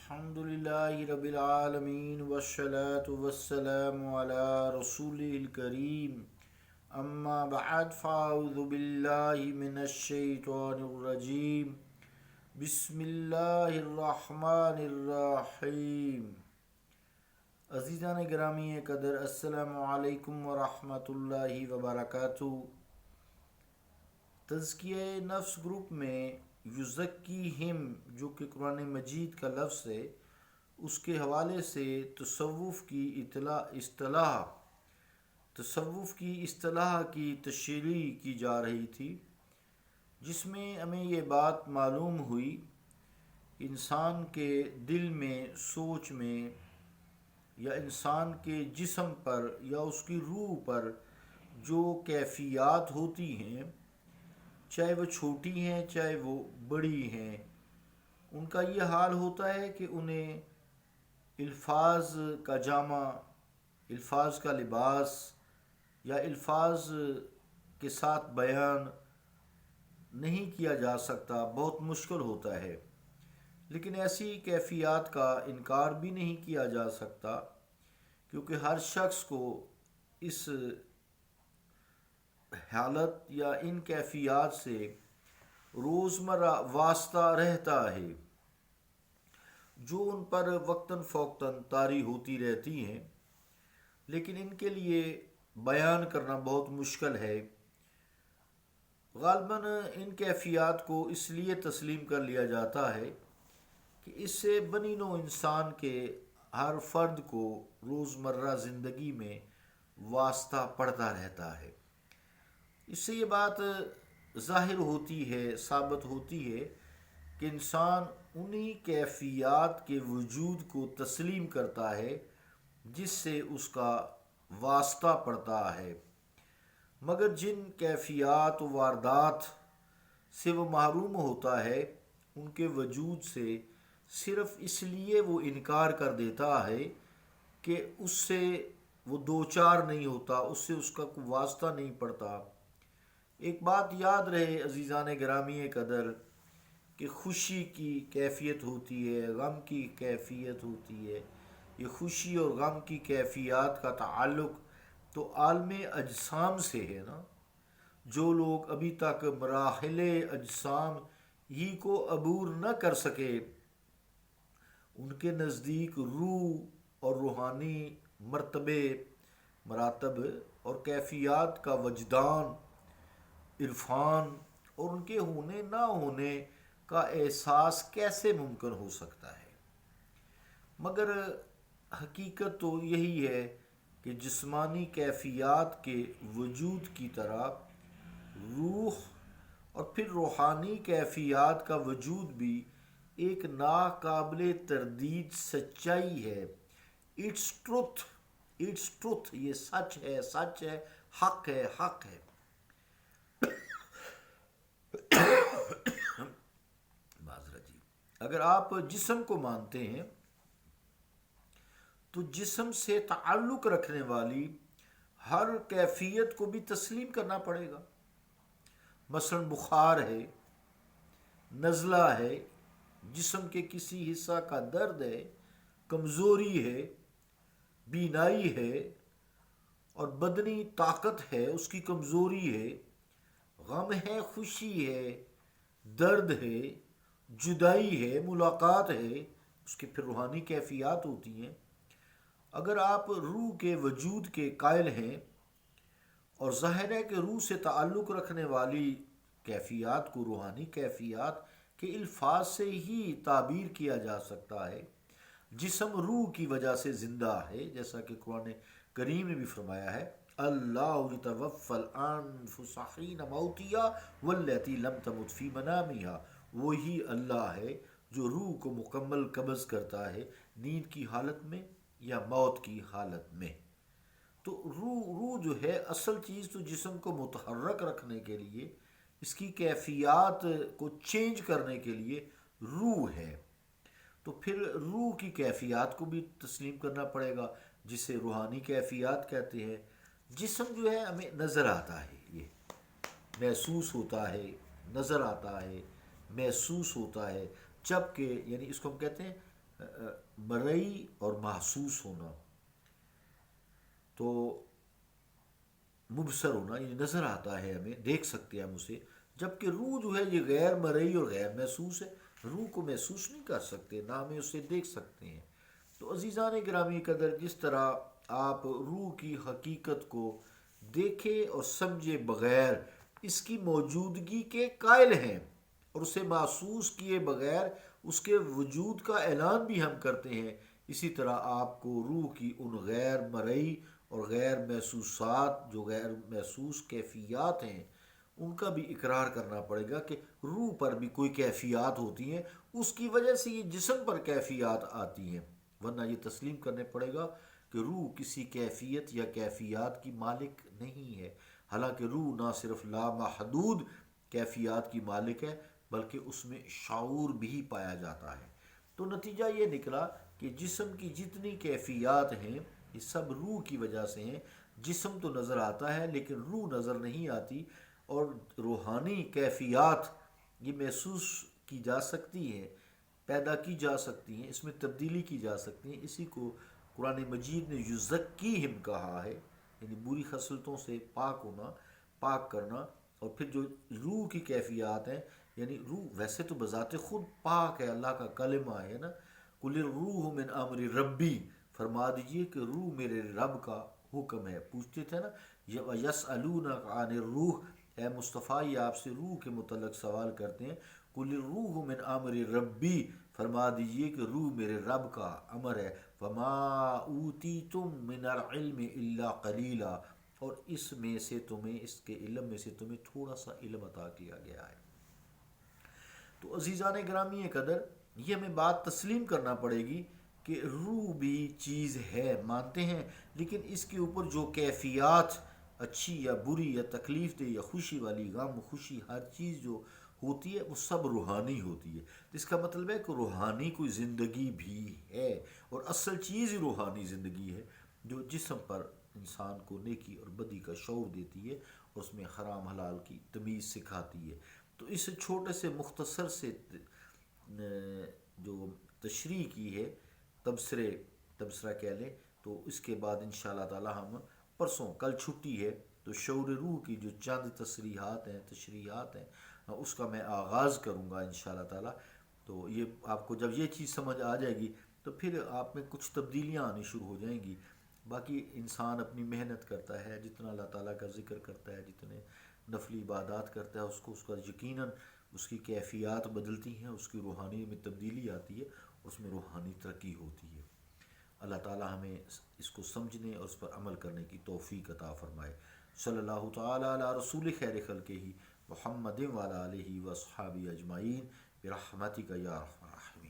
الحمد لله رب العالمين والصلاة والسلام على رسوله الكريم أما بعد فأعوذ بالله من الشيطان الرجيم بسم الله الرحمن الرحيم. عزیزان گرامی قدر، السلام علیکم ورحمۃ اللہ وبرکاتہ. تزکیہ نفس گروپ میں یزکیہم جو کہ قرآن مجید کا لفظ ہے، اس کے حوالے سے تصوف کی اصطلاح کی تشریح کی جا رہی تھی، جس میں ہمیں یہ بات معلوم ہوئی انسان کے دل میں، سوچ میں، یا انسان کے جسم پر یا اس کی روح پر جو کیفیات ہوتی ہیں، چاہے وہ چھوٹی ہیں چاہے وہ بڑی ہیں، ان کا یہ حال ہوتا ہے کہ انہیں الفاظ کا جامع، الفاظ کا لباس یا الفاظ کے ساتھ بیان نہیں کیا جا سکتا، بہت مشکل ہوتا ہے. لیکن ایسی کیفیات کا انکار بھی نہیں کیا جا سکتا، کیونکہ ہر شخص کو اس حالت یا ان کیفیات سے روزمرہ واسطہ رہتا ہے، جو ان پر وقتاً فوقتاً طاری ہوتی رہتی ہیں، لیکن ان کے لیے بیان کرنا بہت مشکل ہے. غالباً ان کیفیات کو اس لیے تسلیم کر لیا جاتا ہے کہ اس سے بنی نوع انسان کے ہر فرد کو روزمرہ زندگی میں واسطہ پڑتا رہتا ہے. اس سے یہ بات ظاہر ہوتی ہے، ثابت ہوتی ہے کہ انسان انہی کیفیات کے وجود کو تسلیم کرتا ہے جس سے اس کا واسطہ پڑتا ہے، مگر جن کیفیات و واردات سے وہ محروم ہوتا ہے، ان کے وجود سے صرف اس لیے وہ انکار کر دیتا ہے کہ اس سے وہ دوچار نہیں ہوتا، اس سے اس کا کوئی واسطہ نہیں پڑتا. ایک بات یاد رہے عزیزان گرامی قدر کہ خوشی کی کیفیت ہوتی ہے، غم کی کیفیت ہوتی ہے. یہ خوشی اور غم کی کیفیات کا تعلق تو عالم اجسام سے ہے نا. جو لوگ ابھی تک مراحل اجسام ہی کو عبور نہ کر سکے، ان کے نزدیک روح اور روحانی مراتب اور کیفیات کا وجدان، عرفان اور ان کے ہونے نہ ہونے کا احساس کیسے ممکن ہو سکتا ہے؟ مگر حقیقت تو یہی ہے کہ جسمانی کیفیات کے وجود کی طرح روح اور پھر روحانی کیفیات کا وجود بھی ایک ناقابل تردید سچائی ہے. اٹس ٹروتھ، یہ سچ ہے، حق ہے. معذرت جی. اگر آپ جسم کو مانتے ہیں تو جسم سے تعلق رکھنے والی ہر کیفیت کو بھی تسلیم کرنا پڑے گا. مثلا بخار ہے، نزلہ ہے، جسم کے کسی حصہ کا درد ہے، کمزوری ہے، بینائی ہے اور بدنی طاقت ہے، اس کی کمزوری ہے، غم ہے، خوشی ہے، درد ہے، جدائی ہے، ملاقات ہے، اس کے پھر روحانی کیفیات ہوتی ہیں. اگر آپ روح کے وجود کے قائل ہیں، اور ظاہر ہے کہ روح سے تعلق رکھنے والی کیفیات کو روحانی کیفیات کے الفاظ سے ہی تعبیر کیا جا سکتا ہے. جسم روح کی وجہ سے زندہ ہے، جیسا کہ قرآن کریم نے بھی فرمایا ہے، اللہ یتوفی الانفس حین موتہا واللتی لم تمت فی منامہا. وہی اللہ ہے جو روح کو مکمل قبض کرتا ہے نیند کی حالت میں یا موت کی حالت میں. تو روح جو ہے، اصل چیز تو جسم کو متحرک رکھنے کے لیے، اس کی کیفیات کو چینج کرنے کے لیے روح ہے. تو پھر روح کی کیفیات کو بھی تسلیم کرنا پڑے گا، جسے روحانی کیفیات کہتے ہیں. جسم جو ہے ہمیں نظر آتا ہے، یہ محسوس ہوتا ہے، نظر آتا ہے، محسوس ہوتا ہے. جبکہ یعنی اس کو ہم کہتے ہیں مرئی اور محسوس ہونا، تو مبصر ہونا یہ نظر آتا ہے ہمیں، دیکھ سکتے ہیں ہم اسے، جبکہ روح جو ہے یہ غیر مرئی اور غیر محسوس ہے، روح کو محسوس نہیں کر سکتے، نہ ہمیں اسے دیکھ سکتے ہیں۔ تو عزیزان گرامی قدر، جس طرح آپ روح کی حقیقت کو دیکھے اور سمجھے بغیر اس کی موجودگی کے قائل ہیں، اور اسے محسوس کیے بغیر اس کے وجود کا اعلان بھی ہم کرتے ہیں، اسی طرح آپ کو روح کی ان غیر مرئی اور غیر محسوسات، جو غیر محسوس کیفیات ہیں، ان کا بھی اقرار کرنا پڑے گا کہ روح پر بھی کوئی کیفیات ہوتی ہیں، اس کی وجہ سے یہ جسم پر کیفیات آتی ہیں، ورنہ یہ تسلیم کرنے پڑے گا کہ روح کسی کیفیت یا کیفیات کی مالک نہیں ہے، حالانکہ روح نہ صرف لامحدود کیفیات کی مالک ہے بلکہ اس میں شعور بھی پایا جاتا ہے۔ تو نتیجہ یہ نکلا کہ جسم کی جتنی کیفیات ہیں یہ سب روح کی وجہ سے ہیں۔ جسم تو نظر آتا ہے لیکن روح نظر نہیں آتی، اور روحانی کیفیات یہ محسوس کی جا سکتی ہے، پیدا کی جا سکتی ہیں، اس میں تبدیلی کی جا سکتی ہیں۔ اسی کو قرآن مجید نے یزکیہم کہا ہے، یعنی بری خصلتوں سے پاک ہونا، پاک کرنا۔ اور پھر جو روح کی کیفیات ہیں، یعنی روح ویسے تو بذات خود پاک ہے، اللہ کا کلمہ ہے نا، قل الروح من امر ربی، فرما دیجئے کہ روح میرے رب کا حکم ہے۔ پوچھتے تھے نا یسألونک عن الروح، اے مصطفیٰ یہ آپ سے روح کے متعلق سوال کرتے ہیں، قل الروح من امر ربی، فرما دیجئے کہ روح میرے رب کا امر ہے، وما اوتیتم من العلم الا قلیلا، اور اس میں سے تمہیں، اس کے علم میں سے تمہیں تھوڑا سا علم عطا کیا گیا ہے۔ تو عزیزان گرامی قدر، یہ ہمیں بات تسلیم کرنا پڑے گی کہ روح بھی چیز ہے، مانتے ہیں، لیکن اس کے اوپر جو کیفیات اچھی یا بری یا تکلیف دہ یا خوشی والی، غم خوشی، ہر چیز جو ہوتی ہے وہ سب روحانی ہوتی ہے۔ اس کا مطلب ہے کہ روحانی کوئی زندگی بھی ہے، اور اصل چیز ہی روحانی زندگی ہے جو جسم پر انسان کو نیکی اور بدی کا شعور دیتی ہے، اور اس میں حرام حلال کی تمیز سکھاتی ہے۔ تو اس چھوٹے سے مختصر سے جو تشریح کی ہے، تبصرہ کہہ لیں، تو اس کے بعد انشاءاللہ تعالی ہم پرسوں، کل چھٹی ہے، تو شعور روح کی جو چند تشریحات ہیں اس کا میں آغاز کروں گا انشاءاللہ تعالی۔ تو یہ آپ کو جب یہ چیز سمجھ آ جائے گی تو پھر آپ میں کچھ تبدیلیاں آنی شروع ہو جائیں گی۔ باقی انسان اپنی محنت کرتا ہے، جتنا اللہ تعالیٰ کا ذکر کرتا ہے، جتنے نفلی عبادات کرتا ہے، اس کا یقیناً اس کی کیفیات بدلتی ہیں، اس کی روحانی میں تبدیلی آتی ہے، اس میں روحانی ترقی ہوتی ہے۔ اللہ تعالیٰ ہمیں اس کو سمجھنے اور اس پر عمل کرنے کی توفیق عطا فرمائے۔ صلی اللہ تعالیٰ علی رسول خیر خلقہ محمد وعلی آلہ واصحابہ اجمعین برحمتک یا ارحم الراحمین۔